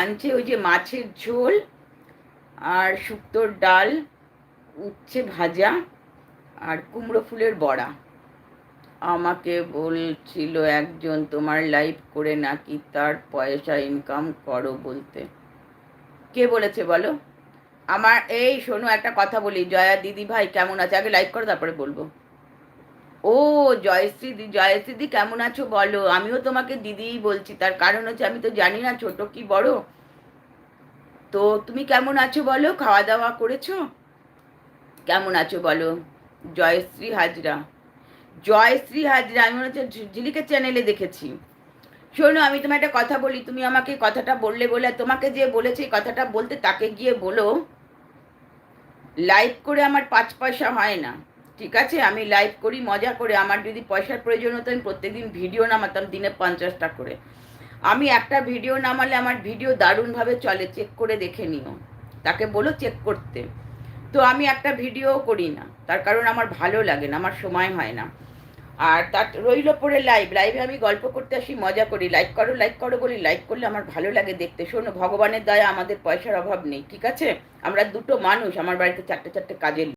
আনছে ওই যে মাছের ঝোল আর শুক্তোর ডাল, উচ্ছে ভাজা আর কুমড়ো ফুলের বড়া। আমাকে বলছিল একজন তোমার লাইভ করে নাকি তার পয়সা ইনকাম করো বলতে। কে বলেছে বলো? আমার এই শোনো একটা কথা বলি, জয়া দিদি ভাই কেমন আছে? আগে লাইক করো তারপরে বলবো। ও জয়শ্রী দি কেমন আছো বলো? আমিও তোমাকে দিদিই বলছি, তার কারণ হচ্ছে আমি তো জানি না ছোট কি বড়। তো তুমি কেমন আছো বলো? খাওয়া দাওয়া করেছো? কেমন আছো বলো? জয়শ্রী হাজরা, জয়শ্রী হাজরা, আমি মনে হচ্ছে ঝিলিকের চ্যানেলে দেখেছি। শোনো আমি তোমার একটা কথা বলি, তুমি আমাকে কথাটা বললে বলে, তোমাকে যে বলেছে এই কথাটা বলতে তাকে গিয়ে বলো লাইভ করে আমার 5 পয়সা হয় না। ঠিক আছে, আমি লাইভ করি মজা করে, আমার যদি পয়সার প্রয়োজন হতো আমি প্রত্যেকদিন ভিডিও নামাতাম দিনে 50টা করে। আমি একটা ভিডিও নামালে আমার ভিডিও দারুণভাবে চলে, চেক করে দেখে নিও, তাকে বলো চেক করতে। তো আমি একটা ভিডিও করি না, তার কারণ আমার ভালো লাগে না, আমার সময় হয় না। আর তার রইল পরে লাইভে আমি গল্প করতে আসি, মজা করি, লাইক করো বলি, লাইক করলে আমার ভালো লাগে দেখতে। শোনো, ভগবানের দয়া আমাদের পয়সার অভাব নেই, ঠিক আছে? আমরা দুটো মানুষ, আমার বাড়িতে চারটে চারটে কাজের